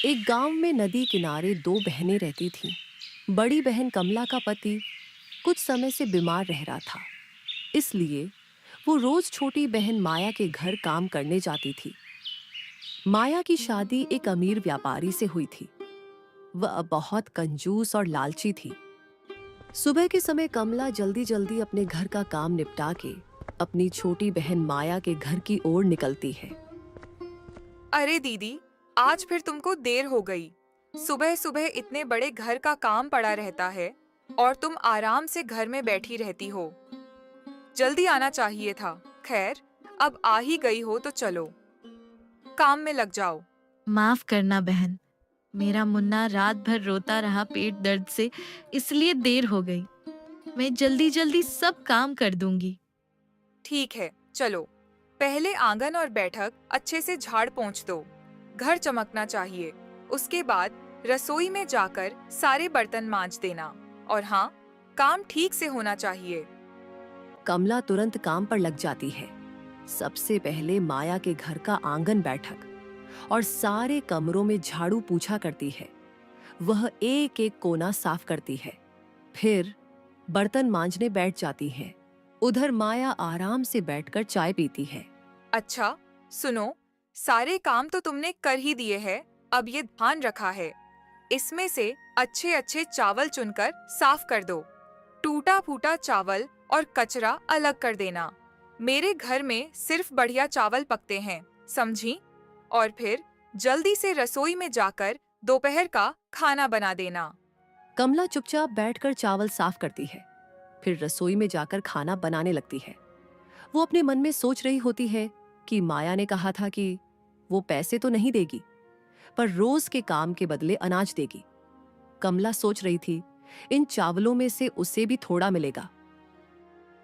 एक गांव में नदी किनारे दो बहनें रहती थीं। बड़ी बहन कमला का पति कुछ समय से बीमार रह रहा था, इसलिए वो रोज छोटी बहन माया के घर काम करने जाती थी। माया की शादी एक अमीर व्यापारी से हुई थी। वह बहुत कंजूस और लालची थी। सुबह के समय कमला जल्दी जल्दी अपने घर का काम निपटा के अपनी छोटी बहन माया के घर की ओर निकलती है। अरे दीदी, आज फिर तुमको देर हो गई। सुबह सुबह इतने बड़े घर का काम पड़ा रहता है और तुम आराम से घर में बैठी रहती हो। जल्दी आना चाहिए था। खैर, अब आ ही गई हो तो चलो, काम में लग जाओ। माफ करना बहन। मेरा मुन्ना रात भर रोता रहा पेट दर्द से, इसलिए देर हो गई। मैं जल्दी जल्दी सब काम कर दूंगी। ठीक है, चलो। पहले आंगन और बैठक अच्छे से झाड़ पोंछ दो। घर चमकना चाहिए। उसके बाद रसोई में जाकर सारे बर्तन मांज देना। और हाँ, काम ठीक से होना चाहिए। कमला तुरंत काम पर लग जाती है। सबसे पहले माया के घर का आंगन बैठक और सारे कमरों में झाड़ू पूछा करती है। वह एक एक कोना साफ करती है। फिर बर्तन मांजने बैठ जाती है। उधर माया आराम से बैठकर चाय पीती है। अच्छा, सुनो, सारे काम तो तुमने कर ही दिए हैं। अब ये ध्यान रखा है, इसमें से अच्छे अच्छे चावल चुनकर साफ कर दो। टूटा फूटा चावल और कचरा अलग कर देना। मेरे घर में सिर्फ बढ़िया चावल पकते हैं, समझी? और फिर जल्दी से रसोई में जाकर दोपहर का खाना बना देना। कमला चुपचाप बैठकर चावल साफ करती है। फिर रसोई में जाकर खाना बनाने लगती है। वो अपने मन में सोच रही होती है कि माया ने कहा था कि वो पैसे तो नहीं देगी, पर रोज के काम के बदले अनाज देगी। कमला सोच रही थी, इन चावलों में से उसे भी थोड़ा मिलेगा।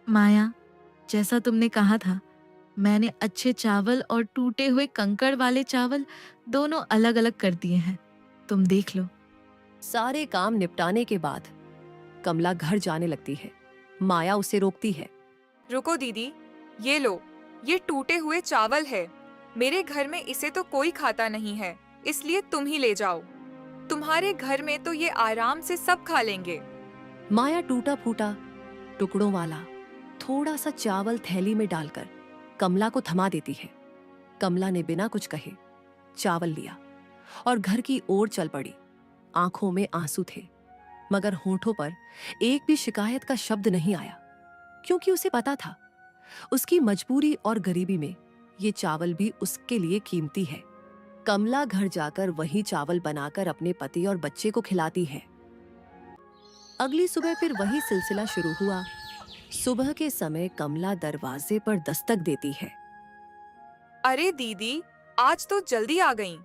माया, जैसा तुमने कहा था, मैंने अच्छे चावल और टूटे हुए कंकड़ वाले चावल दोनों अलग अलग कर दिए हैं। तुम देख लो। सारे काम निपटाने के बाद कमला घर जाने लगती है। माया उसे रोकती है। रुको दीदी, ये लो, ये टूटे हुए चावल है। मेरे घर में इसे तो कोई खाता नहीं है, इसलिए तुम ही ले जाओ। तुम्हारे घर में तो ये आराम से सब खा लेंगे। माया टूटा फूटा टुकड़ों वाला थोड़ा सा चावल थैली में डालकर कमला को थमा देती है। कमला ने बिना कुछ कहे चावल लिया और घर की ओर चल पड़ी। आंखों में आंसू थे, मगर होठों पर एक भी शिकायत का शब्द नहीं आया, क्योंकि उसे पता था उसकी मजबूरी और गरीबी में ये चावल भी उसके लिए कीमती है। कमला घर जाकर वही चावल बनाकर अपने पति और बच्चे को खिलाती है। अगली सुबह फिर वही सिलसिला शुरू हुआ। सुबह के समय कमला दरवाजे पर दस्तक देती है। अरे दीदी, आज तो जल्दी आ गईं।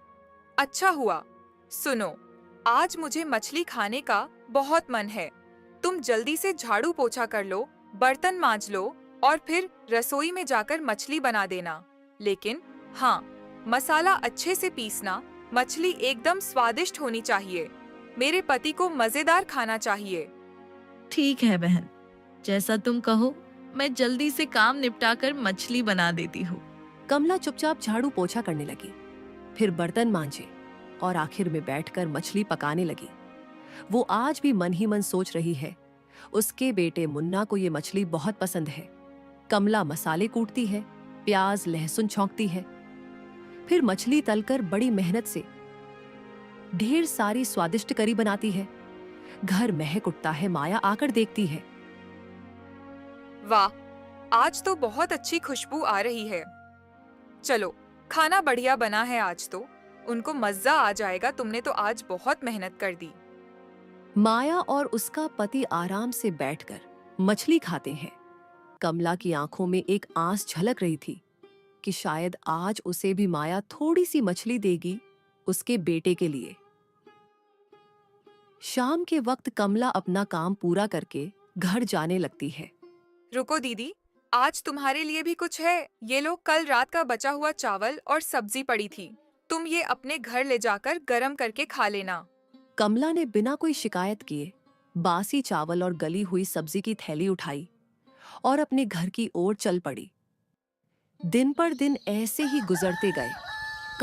अच्छा हुआ। सुनो, आज मुझे मछली खाने का बहुत मन है। तुम जल्दी से झाड़ू पोछा कर लो, बर्तन मांज लो और फिर रसोई में जाकर मछली बना देना। लेकिन हाँ, मसाला अच्छे से पीसना। मछली एकदम स्वादिष्ट होनी चाहिए। मेरे पति को मजेदार खाना चाहिए। ठीक है बहन, जैसा तुम कहो। मैं जल्दी से काम निपटाकर मछली बना देती हूँ। कमला चुपचाप झाड़ू पोछा करने लगी, फिर बर्तन मांजे और आखिर में बैठकर मछली पकाने लगी। वो आज भी मन ही मन सोच रही है, उसके बेटे मुन्ना को ये मछली बहुत पसंद है। कमला मसाले कूटती है, प्याज लहसुन छौंकती है, फिर मछली तलकर बड़ी मेहनत से ढेर सारी स्वादिष्ट करी बनाती है। घर महक उठता है। माया आकर देखती है। वाह, आज तो बहुत अच्छी खुशबू आ रही है। चलो, खाना बढ़िया बना है आज तो। उनको मजा आ जाएगा। तुमने तो आज बहुत मेहनत कर दी। माया और उसका पति आराम से बैठकर मछली खाते हैं। कमला की आंखों में एक आस झलक रही थी कि शायद आज उसे भी माया थोड़ी सी मछली देगी उसके बेटे के लिए। शाम के वक्त कमला अपना काम पूरा करके घर जाने लगती है। रुको दीदी, आज तुम्हारे लिए भी कुछ है। ये लो, कल रात का बचा हुआ चावल और सब्जी पड़ी थी। तुम ये अपने घर ले जाकर गरम करके खा लेना। कमला ने बिना कोई शिकायत किए बासी चावल और गली हुई सब्जी की थैली उठाई और अपने घर की ओर चल पड़ी। दिन पर दिन ऐसे ही गुजरते गए।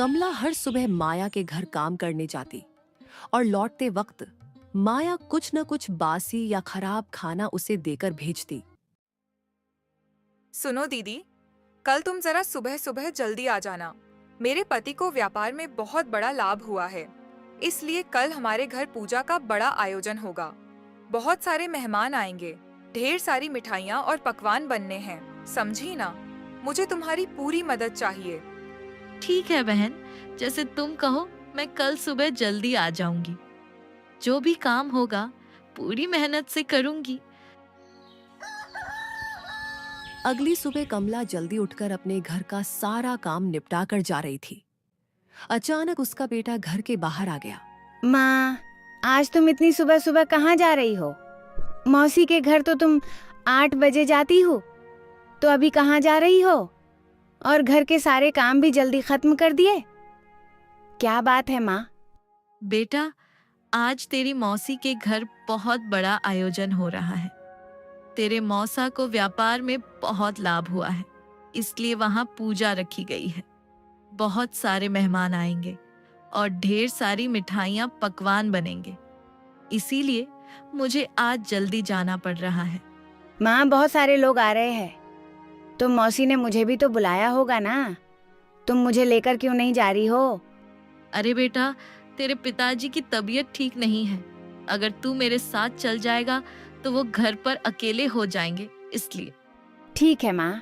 कमला हर सुबह माया के घर काम करने जाती और लौटते वक्त माया कुछ न कुछ बासी या खराब खाना उसे देकर भेजती। सुनो दीदी, कल तुम जरा सुबह सुबह जल्दी आ जाना। मेरे पति को व्यापार में बहुत बड़ा लाभ हुआ है, इसलिए कल हमारे घर पूजा का बड़ा आयोजन होगा। बहुत सारे मेहमान आएंगे, ढेर सारी मिठाइयाँ और पकवान बनने हैं, समझी ना? मुझे तुम्हारी पूरी मदद चाहिए। ठीक है बहन, जैसे तुम कहो मैं कल सुबह जल्दी आ जाऊंगी। जो भी काम होगा पूरी मेहनत से करूंगी। अगली सुबह कमला जल्दी उठकर अपने घर का सारा काम निपटा कर जा रही थी। अचानक उसका बेटा घर के बाहर आ गया। माँ, आज तुम इतनी सुबह सुबह कहाँ जा रही हो? मौसी के घर तो तुम 8 बजे जाती हो, तो अभी कहाँ जा रही हो? और घर के सारे काम भी जल्दी खत्म कर दिए? क्या बात है माँ? बेटा, आज तेरी मौसी के घर बहुत बड़ा आयोजन हो रहा है। तेरे मौसा को व्यापार में बहुत लाभ हुआ है, इसलिए वहां पूजा रखी गई है। बहुत सारे मेहमान आएंगे और ढेर सारी मिठाइयाँ पकवान बनेंगे, इसीलिए मुझे आज जल्दी जाना पड़ रहा है। माँ, बहुत सारे लोग आ रहे हैं, तो मौसी ने मुझे भी तो बुलाया होगा ना? तुम मुझे लेकर क्यों नहीं जा रही हो? अरे बेटा, तेरे पिताजी की तबीयत ठीक नहीं है। अगर तू मेरे साथ चल जाएगा तो वो घर पर अकेले हो जाएंगे, इसलिए। ठीक है माँ,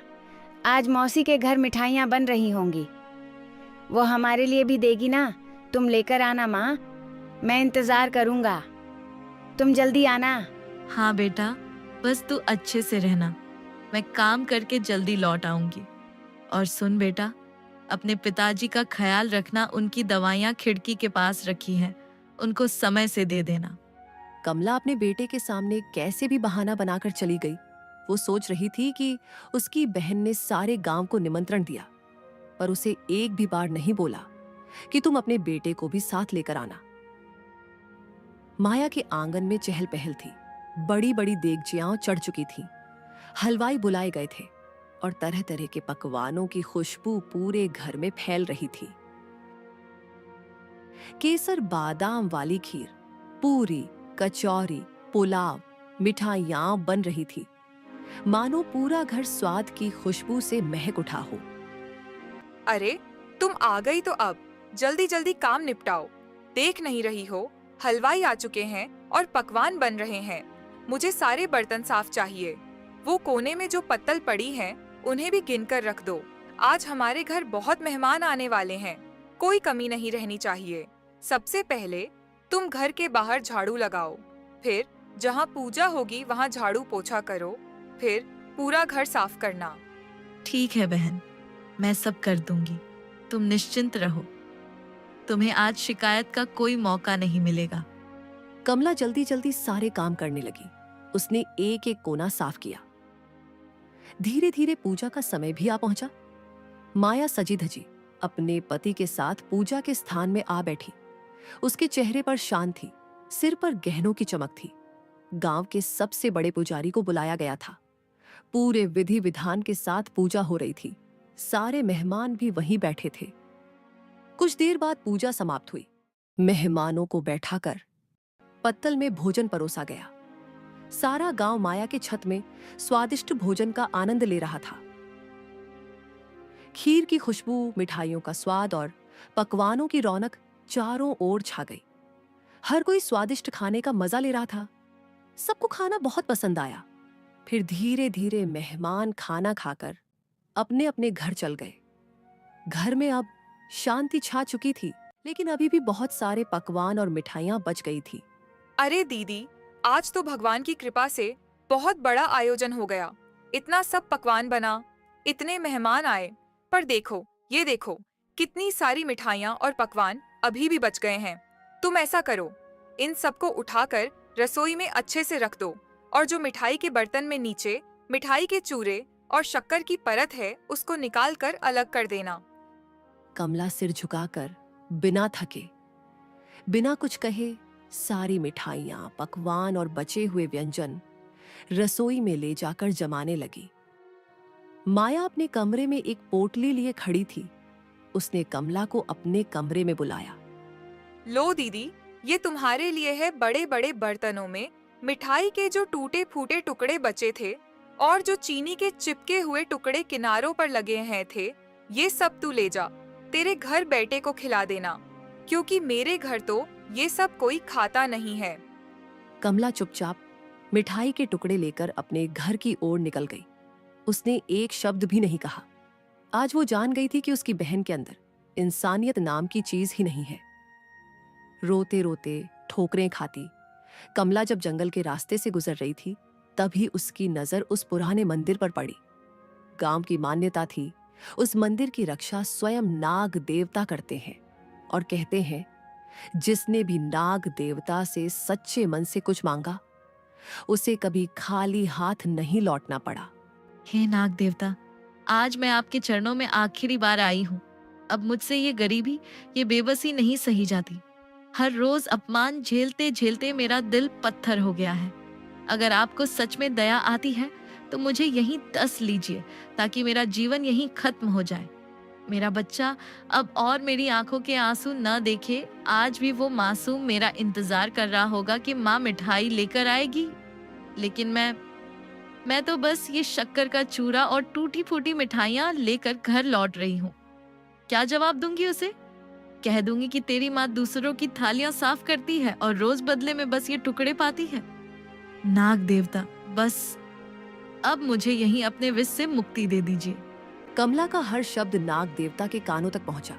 आज मौसी के घर मिठाइयाँ बन रही होंगी, वो हमारे लिए भी देगी ना। तुम लेकर आना माँ, मैं इंतजार करूँगा। तुम जल्दी आना। हाँ बेटा, बस तू अच्छे से रहना। मैं काम करके जल्दी लौट आऊंगी। और सुन बेटा, अपने पिताजी का ख्याल रखना। उनकी दवाइयाँ खिड़की के पास रखी हैं, उनको समय से दे देना। कमला अपने बेटे के सामने कैसे भी बहाना बनाकर चली गई। वो सोच रही थी कि उसकी बहन ने सारे गांव को निमंत्रण दिया, पर उसे एक भी बार नहीं बोला कि तुम अपने बेटे को भी साथ लेकर आना। माया के आंगन में चहल पहल थी। बड़ी बड़ी देगचियां चढ़ चुकी थीं। हलवाई बुलाए गए थे और तरह तरह के पकवानों की खुशबू पूरे घर में फैल रही थी। केसर बादाम वाली खीर, पूरी, कचौरी, पुलाव, मिठाइयां बन रही थी, मानो पूरा घर स्वाद की खुशबू से महक उठा हो। अरे, तुम आ गई तो अब जल्दी जल्दी काम निपटाओ। देख नहीं रही हो, हलवाई आ चुके हैं और पकवान बन रहे हैं। मुझे सारे बर्तन साफ चाहिए। वो कोने में जो पत्तल पड़ी हैं, उन्हें भी गिन कर रख दो। आज हमारे घर बहुत मेहमान आने वाले हैं, कोई कमी नहीं रहनी चाहिए। सबसे पहले तुम घर के बाहर झाड़ू लगाओ, फिर जहाँ पूजा होगी वहाँ झाड़ू पोछा करो, फिर पूरा घर साफ करना। ठीक है बहन, मैं सब कर दूंगी। तुम निश्चिंत रहो, तुम्हें आज शिकायत का कोई मौका नहीं मिलेगा। कमला जल्दी जल्दी सारे काम करने लगी। उसने एक एक कोना साफ किया। धीरे धीरे पूजा का समय भी आ पहुंचा। माया सजी धजी अपने पति के साथ पूजा के स्थान में आ बैठी। उसके चेहरे पर शान थी, सिर पर गहनों की चमक थी। गांव के सबसे बड़े पुजारी को बुलाया गया था। पूरे विधि विधान के साथ पूजा हो रही थी। सारे मेहमान भी वहीं बैठे थे। कुछ देर बाद पूजा समाप्त हुई। मेहमानों को बैठाकर पत्तल में भोजन परोसा गया। सारा गांव माया के छत में स्वादिष्ट भोजन का आनंद ले रहा था। खीर की खुशबू, मिठाइयों का स्वाद और पकवानों की रौनक चारों ओर छा गई। हर कोई स्वादिष्ट खाने का मजा ले रहा था। सबको खाना बहुत पसंद आया। फिर धीरे धीरे मेहमान खाना खाकर अपने अपने घर चल गए। घर में अब शांति छा चुकी थी, लेकिन अभी भी बहुत सारे पकवान और मिठाइयां बच गई थी। अरे दीदी, आज तो भगवान की कृपा से बहुत बड़ा आयोजन हो गया। इतना सब पकवान बना, इतने मेहमान आए, पर देखो, ये देखो, कितनी सारी मिठाइयाँ और पकवान अभी भी बच गए हैं। तुम ऐसा करो, इन सबको उठाकर रसोई में अच्छे से रख दो, और जो मिठाई के बर्तन में नीचे मिठाई के चूरे और शक्कर की परत है, उसको निकाल कर अलग कर देना। कमला सिर झुकाकर बिना थके, बिना कुछ कहे सारी मिठाइयां, पकवान और बचे हुए व्यंजन रसोई में ले जाकर जमाने लगी। माया अपने कमरे में एक पोटली लिए खड़ी थी। उसने कमला को अपने कमरे में बुलाया। लो दीदी, ये तुम्हारे लिए है बड़े बड़े बर्तनों में मिठाई के जो टूटे फूटे टुकड़े बचे थे और जो चीनी के चिपके हुए टुकड़े किनारों पर लगे हैं थे, ये सब तू ले जा, तेरे घर बेटे को खिला देना, क्योंकि मेरे घर तो ये सब कोई खाता नहीं है। कमला चुपचाप मिठाई के टुकड़े लेकर अपने घर की ओर निकल गई। उसने एक शब्द भी नहीं कहा। आज वो जान गई थी कि उसकी बहन के अंदर इंसानियत नाम की चीज ही नहीं है। रोते रोते ठोकरें खाती कमला जब जंगल के रास्ते से गुजर रही थी, तभी उसकी नजर उस पुराने मंदिर पर पड़ी। गांव की मान्यता थी, उस मंदिर की रक्षा स्वयं नाग देवता करते हैं और कहते हैं, जिसने भी नाग देवता से सच्चे मन से कुछ मांगा, उसे कभी खाली हाथ नहीं लौटना पड़ा। हे नाग देवता, आज मैं आपके चरणों में आखिरी बार आई हूँ। अब मुझसे ये गरीबी, ये बेबसी नहीं सही जाती। हर रोज अपमान झेलते झेलते मेरा दिल पत्थर हो गया है। अगर आपको सच में दया आती है तो मुझे यहीं डस लीजिए, ताकि मेरा जीवन यहीं खत्म हो जाए। मेरा बच्चा अब और मेरी आंखों के आंसू न देखे। आज भी वो मासूम मेरा इंतजार कर रहा होगा कि माँ मिठाई लेकर आएगी, लेकिन मैं तो बस ये शक्कर का चूरा और टूटी फूटी मिठाइयाँ लेकर घर लौट रही हूँ। क्या जवाब दूंगी उसे? कह दूंगी कि तेरी माँ दूसरों की थालियां साफ करती है और रोज बदले में बस ये टुकड़े पाती है। नाग देवता, बस अब मुझे यहीं अपने विष से मुक्ति दे दीजिए। कमला का हर शब्द नाग देवता के कानों तक पहुंचा।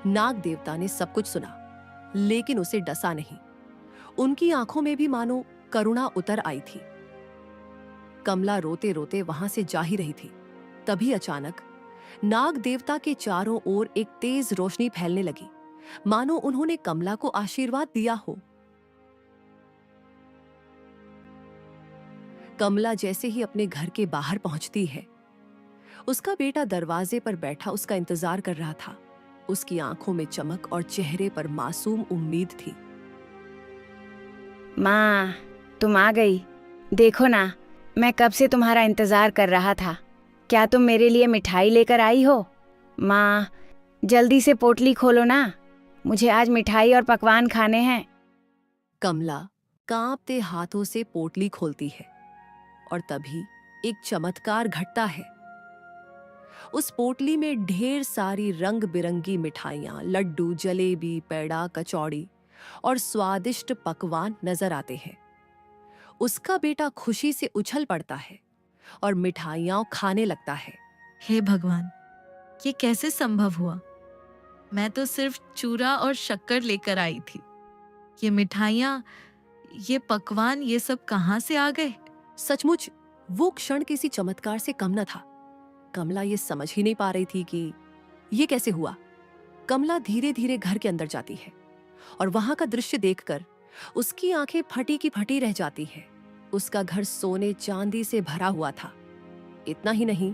नाग देवता ने सब कुछ सुना, लेकिन उसे डसा नहीं। उनकी आंखों में भी मानो करुणा उतर आई थी। कमला रोते रोते वहां से जा ही रही थी, तभी अचानक नाग देवता के चारों ओर एक तेज रोशनी फैलने लगी, मानो उन्होंने कमला को आशीर्वाद दिया हो। कमला जैसे ही अपने घर के बाहर पहुंचती है, उसका बेटा दरवाजे पर बैठा उसका इंतजार कर रहा था। उसकी आंखों में चमक और चेहरे पर मासूम उम्मीद थी। माँ, तुम आ गई। देखो ना, मैं कब से तुम्हारा इंतजार कर रहा था। क्या तुम मेरे लिए मिठाई लेकर आई हो? माँ, जल्दी से पोटली खोलो ना, मुझे आज मिठाई और पकवान खाने हैं। कमला कांपते हाथों से पोटली खोलती है और तभी एक चमत्कार घटता है। उस पोटली में ढेर सारी रंग बिरंगी मिठाइयां, लड्डू, जलेबी, पेड़ा, कचौड़ी और स्वादिष्ट पकवान नजर आते हैं। उसका बेटा खुशी से उछल पड़ता है और मिठाइयां खाने लगता है। हे भगवान, ये कैसे संभव हुआ? मैं तो सिर्फ चूरा और शक्कर लेकर आई थी। ये मिठाइयाँ, ये पकवान, ये सब कहाँ से आ गए? सचमुच वो क्षण किसी चमत्कार से कम न था। कमला ये समझ ही नहीं पा रही थी कि ये कैसे हुआ। कमला धीरे धीरे घर के अंदर जाती है और वहां का दृश्य देखकर उसकी आंखें फटी की फटी रह जाती है। उसका घर सोने चांदी से भरा हुआ था। इतना ही नहीं,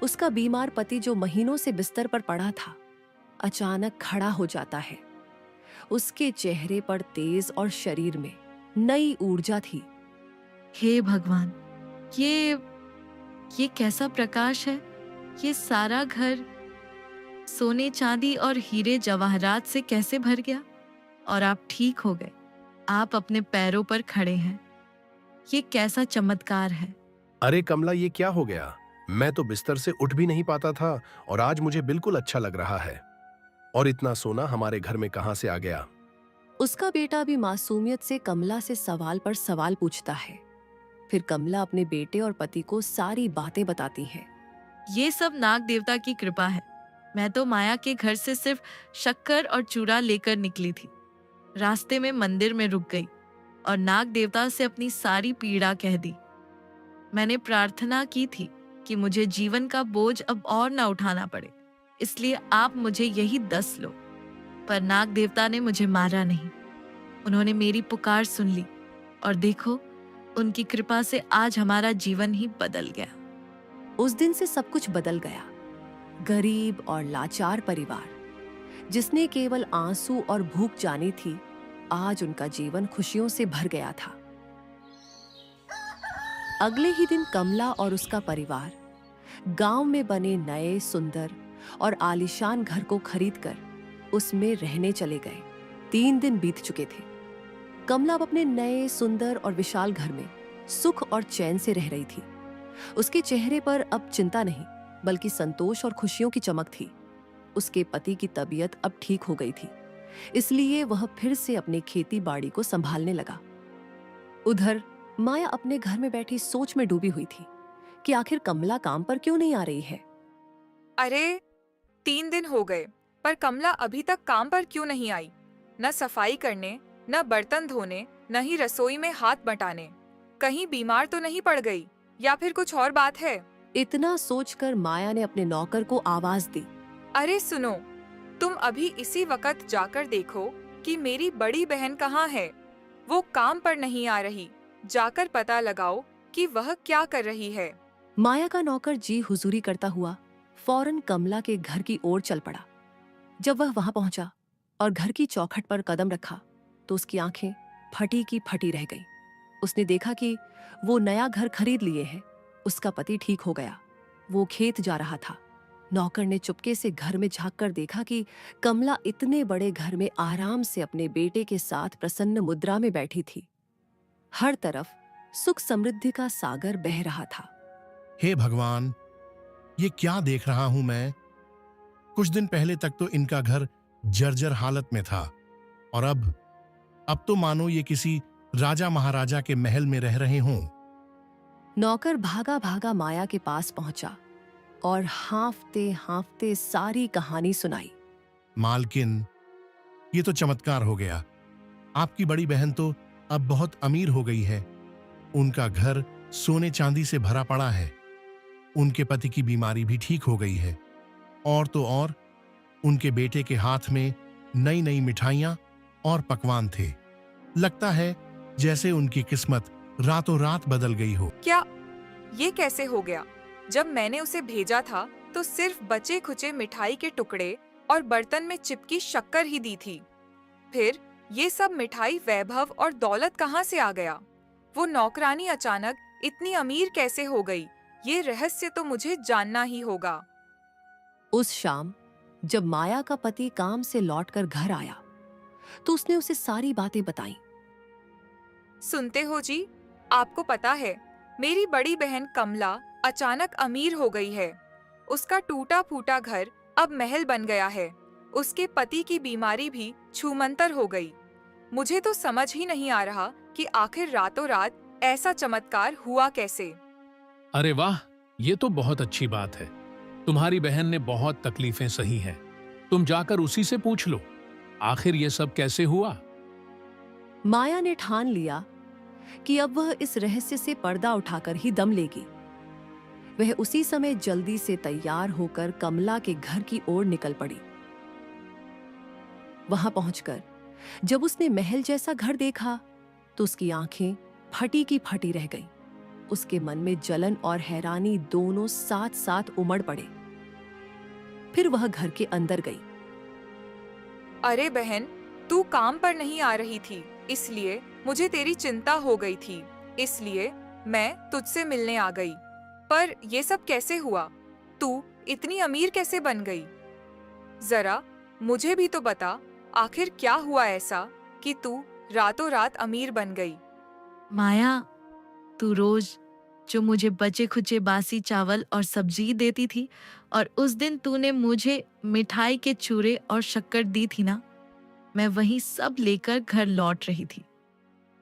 उसका बीमार पति जो महीनों से बिस्तर पर पड़ा था, अचानक खड़ा हो जाता है। उसके चेहरे पर तेज और शरीर में नई ऊर्जा थी। हे भगवान, ये कैसा प्रकाश है? ये सारा घर सोने चांदी और हीरे जवाहरात से कैसे भर गया? और आप ठीक हो गए, आप अपने पैरों पर खड़े हैं। ये कैसा चमत्कार है? अरे कमला, ये क्या हो गया? मैं तो बिस्तर से उठ भी नहीं पाता था और आज मुझे बिल्कुल अच्छा लग रहा है। और इतना सोना हमारे घर में कहां से आ गया? उसका बेटा भी मासूमियत से कमला से सवाल पर सवाल पूछता है। फिर कमला अपने बेटे और पति को सारी बातें बताती है। ये सब नाग देवता की कृपा है। मैं तो माया के घर से सिर्फ शक्कर और चूरा लेकर निकली थी। रास्ते में मंदिर में रुक गई और नाग देवता से अपनी सारी पीड़ा कह दी। मैंने प्रार्थना की थी कि मुझे जीवन का बोझ अब और न उठाना पड़े, इसलिए आप मुझे यही 10 लो। पर नाग देवता ने मुझे मारा नहीं। उन्होंने मेरी पुकार सुन ली और देखो, उनकी कृपा से आज हमारा जीवन ही बदल गया। उस दिन से सब कुछ बदल गया। गरीब और लाचार परिवार, जिसने केवल आंसू और भूख जानी थी, आज उनका जीवन खुशियों से भर गया था। अगले ही दिन कमला और उसका परिवार गांव में बने नए, सुंदर और आलीशान घर को खरीदकर उसमें रहने चले गए। 3 दिन बीत चुके थे। कमला अब अपने नए सुंदर और विशाल घर में सुख और चैन से रह रही थी। उसके चेहरे पर अब चिंता नहीं बल्कि संतोष और खुशियों की चमक थी। उसके पति की तबीयत अब ठीक हो गई थी, इसलिए वह फिर से अपनी खेती बाड़ी को संभालने लगा। उधर माया अपने घर में बैठी सोच में डूबी हुई थी कि आखिर कमला काम पर क्यों नहीं आ रही है। अरे 3 दिन हो गए पर कमला अभी तक काम पर क्यों नहीं आई? न सफाई करने, न बर्तन धोने, न ही रसोई में हाथ बटाने। कहीं बीमार तो नहीं पड़ गई या फिर कुछ और बात है? इतना सोचकर माया ने अपने नौकर को आवाज दी। अरे सुनो, तुम अभी इसी वक्त जाकर देखो कि मेरी बड़ी बहन कहाँ है। वो काम पर नहीं आ रही। जाकर पता लगाओ कि वह क्या कर रही है। माया का नौकर जी हुजूरी करता हुआ फौरन कमला के घर की ओर चल पड़ा। जब वह वहां पहुंचा और घर की चौखट पर कदम रखा तो उसकी आंखें फटी की फटी रह गईं। उसने देखा कि वो नया घर खरीद लिए है। उसका पति ठीक हो गया। वो खेत जा रहा था। नौकर ने चुपके से घर में झांक कर देखा कि कमला इतने बड़े घर में आराम से अपने बेटे के साथ प्रसन्न मुद्रा में बैठी थी। हर तरफ सुख समृद्धि का सागर बह रहा था। हे भगवान, ये क्या देख रहा हूं मैं? कुछ दिन पहले तक तो इनका घर जर्जर हालत में था और अब तो मानो ये किसी राजा महाराजा के महल में रह रहे हों। नौकर भागा भागा माया के पास पहुंचा और हांफते हांफते सारी कहानी सुनाई। मालकिन, ये तो चमत्कार हो गया। आपकी बड़ी बहन तो अब बहुत अमीर हो गई है। उनका घर सोने चांदी से भरा पड़ा है। उनके पति की बीमारी भी ठीक हो गई है। और तो और उनके बेटे के हाथ में नई नई मिठाइयां और पकवान थे। लगता है जैसे उनकी किस्मत रातों रात बदल गई हो। क्या ये कैसे हो गया? जब मैंने उसे भेजा था तो सिर्फ बचे खुचे मिठाई के टुकड़े और बर्तन में चिपकी शक्कर ही दी थी। फिर ये सब मिठाई, वैभव और दौलत कहाँ से आ गया? वो नौकरानी अचानक इतनी अमीर कैसे हो गई? ये रहस्य तो मुझे जानना ही होगा। उस शाम जब माया का पति काम से लौटकर घर आया तो उसने उसे सारी बातें बताईं। सुनते हो जी, आपको पता है मेरी बड़ी बहन कमला अचानक अमीर हो गई है। उसका टूटा फूटा घर अब महल बन गया है। उसके पति की बीमारी भी छूमंतर हो गई। मुझे तो समझ ही नहीं आ रहा कि आखिर रातों रात ऐसा चमत्कार हुआ कैसे। अरे वाह, ये तो बहुत अच्छी बात है। तुम्हारी बहन ने बहुत तकलीफें सही हैं। तुम जाकर उसी से पूछ लो आखिर ये सब कैसे हुआ। माया ने ठान लिया कि अब वह इस रहस्य से पर्दा उठाकर ही दम लेगी। वह उसी समय जल्दी से तैयार होकर कमला के घर की ओर निकल पड़ी। वहां पहुंचकर जब उसने महल जैसा घर देखा तो उसकी आंखें फटी की फटी रह गईं। उसके मन में जलन और हैरानी दोनों साथ साथ उमड़ पड़े। फिर वह घर के अंदर गई। अरे बहन, तू काम पर नहीं आ रही थी, इसलिए मुझे तेरी चिंता हो गई थी। इसलिए मैं तुझसे मिलने आ गई। पर ये सब कैसे हुआ? तू इतनी अमीर कैसे बन गई? जरा मुझे भी तो बता, आखिर क्या हुआ ऐसा कि तू रातों रात अमीर बन गई? माया, तू रोज जो मुझे बचे खुचे बासी चावल और सब्जी देती थी और उस दिन तूने मुझे मिठाई के चूरे और शक्कर दी थी ना, मैं वही सब लेकर घर लौट रही थी।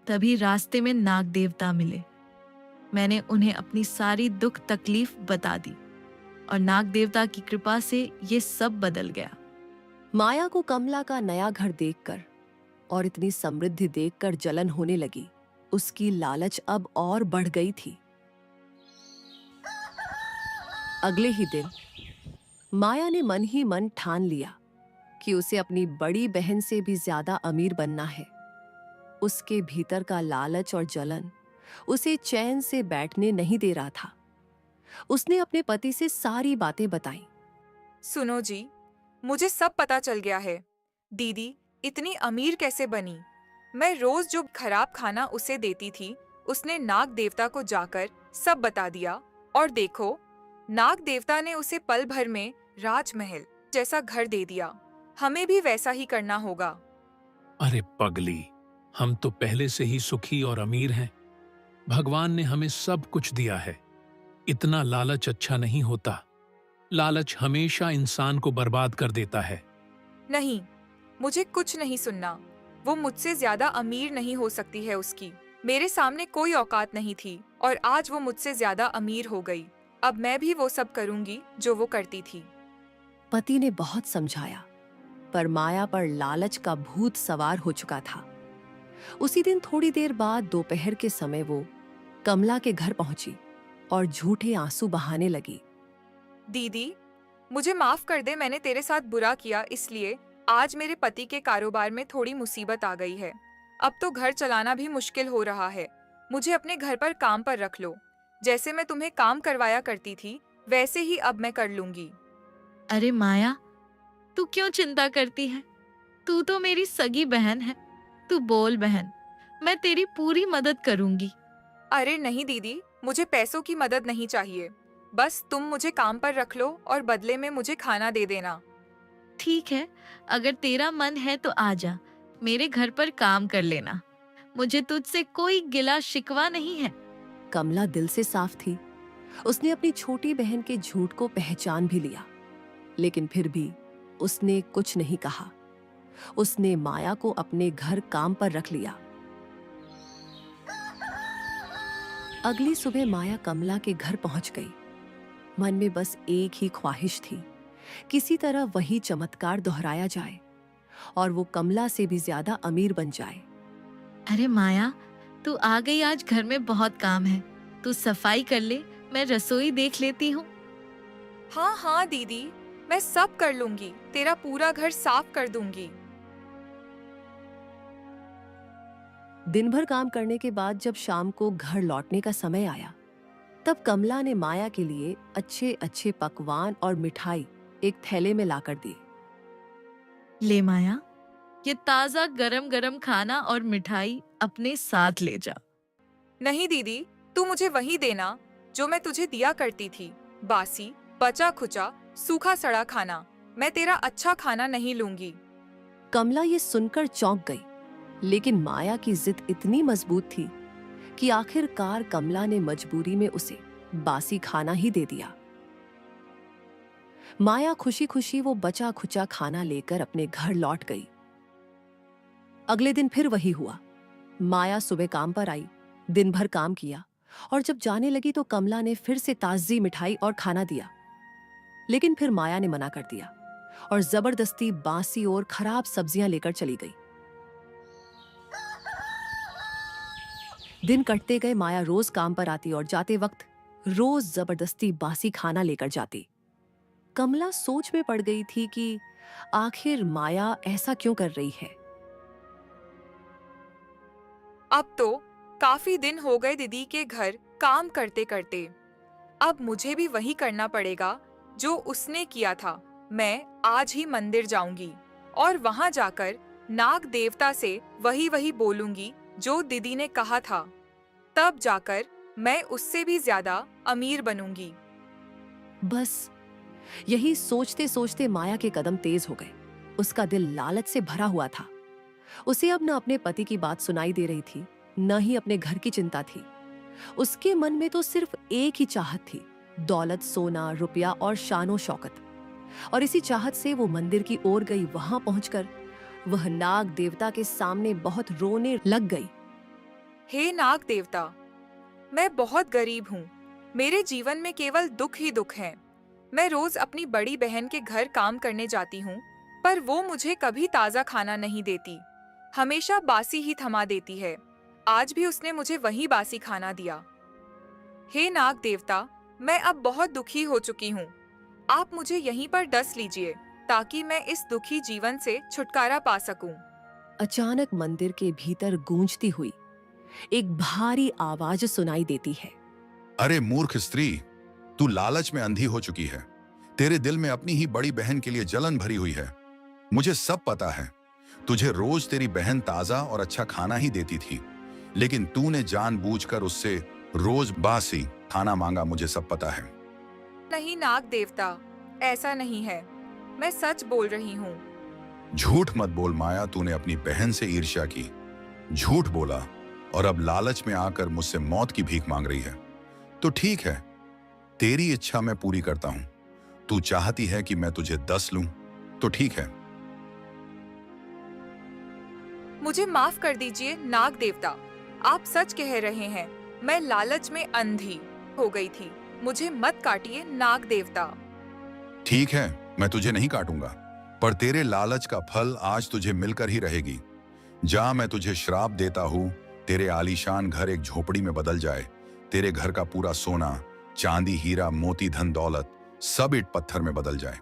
तभी रास्ते में नाग देवता मिले। मैंने उन्हें अपनी सारी दुख तकलीफ बता दी और नाग देवता की कृपा से ये सब बदल गया। माया को कमला का नया घर देखकर और इतनी समृद्धि देखकर जलन होने लगी। उसकी लालच अब और बढ़ गई थी। अगले ही दिन माया ने मन ही मन ठान लिया कि उसे अपनी बड़ी बहन से भी ज्यादा अमीर बनना है। उसके भीतर का लालच और जलन उसे चैन से बैठने नहीं दे रहा था। उसने अपने पति से सारी बातें बताईं। सुनो जी, मुझे सब पता चल गया है। दीदी इतनी अमीर कैसे बनी? मैं रोज जो खराब खाना उसे देती थी, उसने नाग देवता को जाकर सब बता दिया और देखो, नाग देवता ने उसे पल भर में राजमहल जैसा घर दे दिया, हमें भी वैसा ही करना होगा। अरे पगली, हम तो पहले से ही सुखी और अमीर हैं। भगवान ने हमें सब कुछ दिया है। इतना लालच अच्छा नहीं होता। लालच हमेशा इंसान को बर्बाद कर देता है। नहीं, मुझे कुछ नहीं सुनना। वो मुझसे ज्यादा अमीर नहीं हो सकती है उसकी। मेरे सामने कोई औकात नहीं थी और आज वो मुझसे ज्यादा अमीर हो गई। अब मैं भी वो सब करूंगी जो वो करती थी। पति ने बहुत समझाया, पर माया पर लालच का भूत सवार हो चुका था। उसी दिन थोड़ी देर बाद दोपहर के समय वो कमला के घर पहुंची और झूठे आंसू बहाने लगी। दीदी, मुझे माफ कर दे, मैंने तेरे साथ बुरा किया, इसलिए आज मेरे पति के कारोबार में थोड़ी मुसीबत आ गई है। अब तो घर चलाना भी मुश्किल हो रहा है। मुझे अपने घर पर काम पर रख लो। जैसे मैं तुम्हें काम करवाया करती थी, वैसे ही अब मैं कर लूंगी। अरे माया, तू क्यों चिंता करती है? तू तो मेरी सगी बहन है। तू बोल बहन, मैं तेरी पूरी मदद करूंगी। अरे नहीं दीदी, मुझे पैसों की मदद नहीं चाहिए। बस तुम मुझे काम पर रख लो और बदले में मुझे खाना दे देना। ठीक है, अगर तेरा मन है तो आजा, मेरे घर पर काम कर लेना। मुझे तुझसे कोई गिला शिकवा नहीं है। कमला दिल से साफ थी। उसने अपनी छोटी बहन के झूठ को पहचान भी लिया, लेकिन फिर भी उसने कुछ नहीं कहा। उसने माया को अपने घर काम पर रख लिया। अगली सुबह माया कमला के घर पहुंच गई। मन में बस एक ही ख्वाहिश थी, किसी तरह वही चमत्कार दोहराया जाए और वो कमला से भी ज्यादा अमीर बन जाए। अरे माया, तू आ गई। आज घर में बहुत काम है। तू सफाई कर ले, मैं रसोई देख लेती हूँ। हाँ हाँ दीदी, मैं सब कर लूंगी। तेरा पूरा घर साफ कर दूंगी। दिन भर काम करने के बाद जब शाम को घर लौटने का समय आया, तब कमला ने माया के लिए अच्छे अच्छे पकवान और मिठाई एक थैले में लाकर दी। ले माया, ये ताजा गरम गरम खाना और मिठाई अपने साथ ले जा। नहीं दीदी, तू मुझे वही देना जो मैं तुझे दिया करती थी। बासी, बचा खुचा, सूखा सड़ा खाना। मैं तेरा अच्छा खाना नहीं लूंगी। कमला ये सुनकर चौंक गई, लेकिन माया की जिद इतनी मजबूत थी कि आखिरकार कमला ने मजबूरी में उसे बासी खाना ही दे दिया। माया खुशी खुशी वो बचा खुचा खाना लेकर अपने घर लौट गई। अगले दिन फिर वही हुआ। माया सुबह काम पर आई, दिन भर काम किया और जब जाने लगी तो कमला ने फिर से ताजी मिठाई और खाना दिया। लेकिन फिर माया ने मना कर दिया और जबरदस्ती बासी और खराब सब्जियां लेकर चली गई। दिन कटते गए। माया रोज काम पर आती और जाते वक्त रोज जबरदस्ती बासी खाना लेकर जाती। कमला सोच में पड़ गई थी कि आखिर माया ऐसा क्यों कर रही है। अब तो काफी दिन हो गए दीदी के घर काम करते करते। अब मुझे भी वही करना पड़ेगा जो उसने किया था। मैं आज ही मंदिर जाऊंगी और वहां जाकर नाग देवता से वही बोलूंगी जो दीदी ने कहा था। तब जाकर मैं उससे भी ज्यादा अमीर बनूंगी। बस यही सोचते सोचते माया के कदम तेज हो गए। उसका दिल लालच से भरा हुआ था। उसे अब न अपने पति की बात सुनाई दे रही थी, न ही अपने घर की चिंता थी। उसके मन में तो सिर्फ एक ही चाहत थी, दौलत, सोना, रुपया और शानो शौकत। और इसी चाहत से वो मंदिर की ओर गई। वहां पहुंचकर वह नाग देवता के सामने बहुत रोने लग गई। हे नाग देवता, मैं बहुत गरीब हूँ। मेरे जीवन में केवल दुख ही दुख है। मैं रोज अपनी बड़ी बहन के घर काम करने जाती हूँ, पर वो मुझे कभी ताजा खाना नहीं देती, हमेशा बासी ही थमा देती है। आज भी उसने मुझे वही बासी खाना दिया। हे नाग देवता, मैं अब बहुत दुखी हो चुकी हूँ। आप मुझे यहीं पर डस लीजिए ताकि मैं इस दुखी जीवन से छुटकारा पा सकूं। अचानक मंदिर के भीतर गूंजती हुई एक भारी आवाज सुनाई देती है। अरे मूर्ख स्त्री, तू लालच में अंधी हो चुकी है। तेरे दिल में अपनी ही बड़ी बहन के लिए जलन भरी हुई है। मुझे सब पता है। तुझे रोज तेरी बहन ताजा और अच्छा खाना ही देती थी, लेकिन तूने जानबूझकर उससे रोज बासी खाना मांगा। मुझे सब पता है। नहीं नाग देवता, ऐसा नहीं है, मैं सच बोल रही हूँ। झूठ मत बोल माया, तूने अपनी बहन से ईर्ष्या की, झूठ बोला और अब लालच में आकर मुझसे मौत की भीख मांग रही है। तो ठीक है, तेरी इच्छा मैं पूरी करता हूं। तू चाहती है कि मैं तुझे 10 लूं, तो ठीक है। मुझे माफ कर दीजिए नाग देवता, आप सच कह रहे हैं। मैं लालच में अंधी हो गई थी। मुझे मत काटिए नाग देवता। ठीक है, मैं तुझे नहीं काटूंगा, पर तेरे लालच का फल आज तुझे मिलकर ही रहेगी। जा, मैं तुझे श्राप देता हूं, तेरे आलीशान घर एक झोपड़ी में बदल जाए। तेरे घर का पूरा सोना, चांदी, हीरा, मोती, धन दौलत सब ईंट पत्थर में बदल जाए।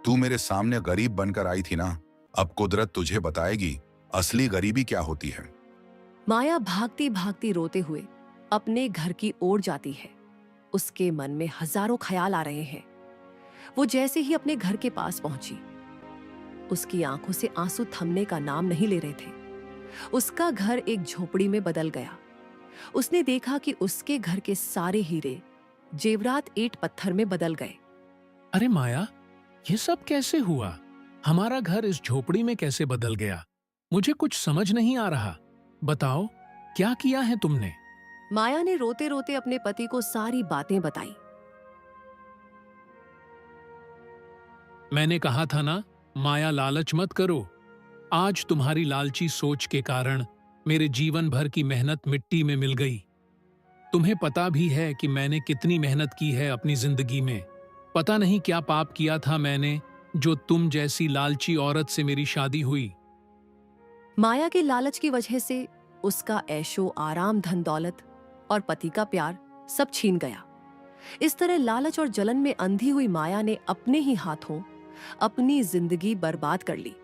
तू मेरे सामने गरीब बनकर आई थी ना, अब कुदरत तुझे बताएगी असली गरीबी क्या होती है। माया भागती भागती रोते हुए अपने घर की ओर जाती है। उसके मन में हजारों ख्याल आ रहे हैं। वो जैसे ही अपने घर के पास पहुंची, उसकी आंखों से आंसू थमने का नाम नहीं ले रहे थे। उसका घर एक झोपड़ी में बदल गया। उसने देखा कि उसके घर के सारे हीरे जेवरात ईंट पत्थर में बदल गए। अरे माया, ये सब कैसे हुआ? हमारा घर इस झोपड़ी में कैसे बदल गया? मुझे कुछ समझ नहीं आ रहा। बताओ, क्या किया है तुमने? माया ने रोते रोते अपने पति को सारी बातें बताई। मैंने कहा था ना, माया लालच मत करो। आज तुम्हारी लालची सोच के कारण मेरे जीवन भर की मेहनत मिट्टी में मिल गई। तुम्हें पता भी है कि मैंने कितनी मेहनत की है अपनी जिंदगी में। पता नहीं क्या पाप किया था मैंने, जो तुम जैसी लालची औरत से मेरी शादी हुई। माया के लालच की वजह से उसका ऐशो आराम, धन दौलत और पति का प्यार सब छीन गया। इस तरह लालच और जलन में अंधी हुई माया ने अपने ही हाथों अपनी जिंदगी बर्बाद कर ली।